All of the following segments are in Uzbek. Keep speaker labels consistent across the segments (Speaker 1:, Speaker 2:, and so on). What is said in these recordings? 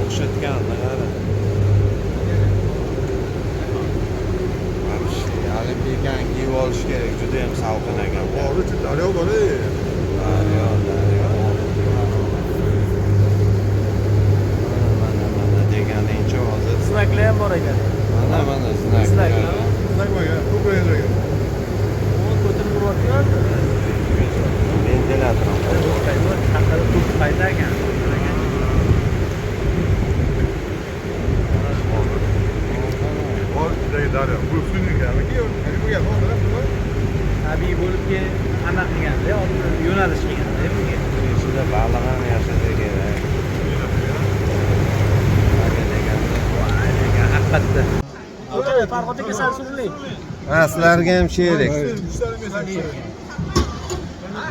Speaker 1: O'xshatganda qara. Hali bekan kiyib olish kerak, juda ham salqin ekan.
Speaker 2: Daryo bor-ey.
Speaker 1: Daryo. Mana deganingcha hozir.
Speaker 3: Znaklar ham bor ekan.
Speaker 1: Mana znak.
Speaker 3: Znak
Speaker 2: Bakmagan, ko'paygan.
Speaker 3: ko'tarib urayotgan.
Speaker 1: Ventilator ham bor.
Speaker 3: Chaqirib turib qayta ekan.
Speaker 2: Daryo. Bu sun'iy ekanmi? Bu gap hozir
Speaker 3: Tabiiy bo'libki, aniq qilganda, yo'nalish qilganda bunga.
Speaker 1: Ichida baliq ham yashasa kerak.
Speaker 3: Haqiqatda. Farhod aka sal surli.
Speaker 1: Ha, sizlarga ham sherik.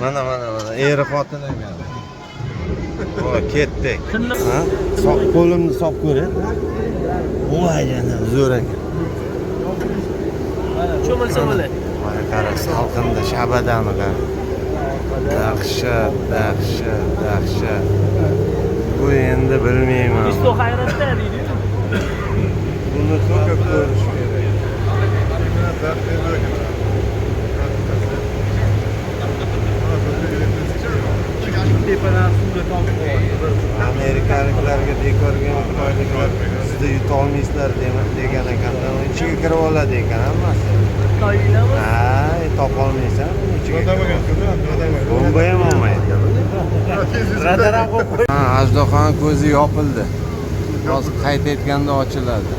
Speaker 1: Mana eri xotin ekan. Voy, ketdik. Ha? Qo'limni sop ko'ring. Voy, yana zo'r ekan.
Speaker 3: Cho'milsa bo'ladi.
Speaker 1: Mana qara, salqinda shabadani qara. Dahshat. Bu endi bilmayman.
Speaker 3: Isto hayratda deydi-ku.
Speaker 1: Buni ko'p ko'rish kerak.
Speaker 3: Tepadan suvga tomib qo'yadi.
Speaker 1: Amerikaliklarga dekorga xitoyliklar sizda yuta olmaysizlar degan ekanda, ichiga kirib oladi ekan hammasi.
Speaker 3: Xitoyliklarmi?
Speaker 1: Ha, topolmaysan, ichiga. Bomba ham olmaydi.
Speaker 3: Radar ham qo'yib qo'y.
Speaker 1: Ha, ajdoqani ko'zi yopildi. Hozir qayta etganda ochiladi.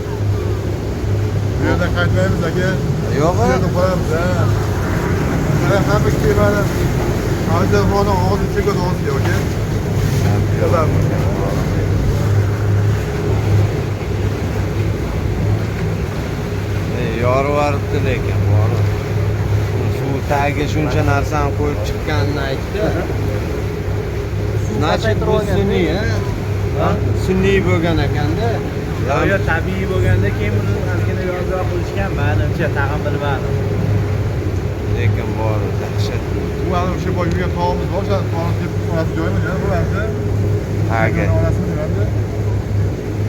Speaker 2: Bu yerda qaytmaymiz aka.
Speaker 1: Yo'q,
Speaker 2: Bu yerda qo'yamiz. Mana hamma kemani Azerbayjon og'zi chekadi og'zi yo'q-ku. Yozamiz.
Speaker 1: Yorib lekin bor. Suv tagiga shuncha narsani qo'yib chiqqanini aytdi. Значит, bu sun'iy, ha? Sun'iy bo'lgan ekanda.
Speaker 3: Yo, tabiiy bo'lganda keyin buni ozgina yozroq qilishgan, menimcha tag'in bilmadim.
Speaker 1: Lekin bor, dahshat.
Speaker 2: Bu ham o'sha boy yurgan tog'imiz bor, o'sha tog'ni deb orasi joymi, yana bo'lardi.
Speaker 1: Tagiga.
Speaker 2: Orasini nimada?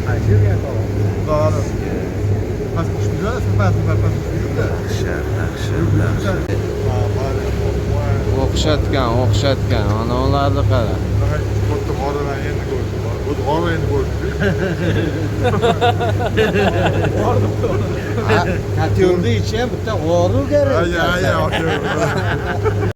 Speaker 3: Qaysi yurgan tog'im?
Speaker 2: Xudolar. Past tushdi-da, past.
Speaker 1: Dahshat. O'xshatgan. Ana ularni qara.
Speaker 2: Katta g'orlar endi ko'rdim. Bu g'orlar endi ko'rdim.
Speaker 1: Katyolni ichi ham bitta g'oru kerak.
Speaker 2: Ay,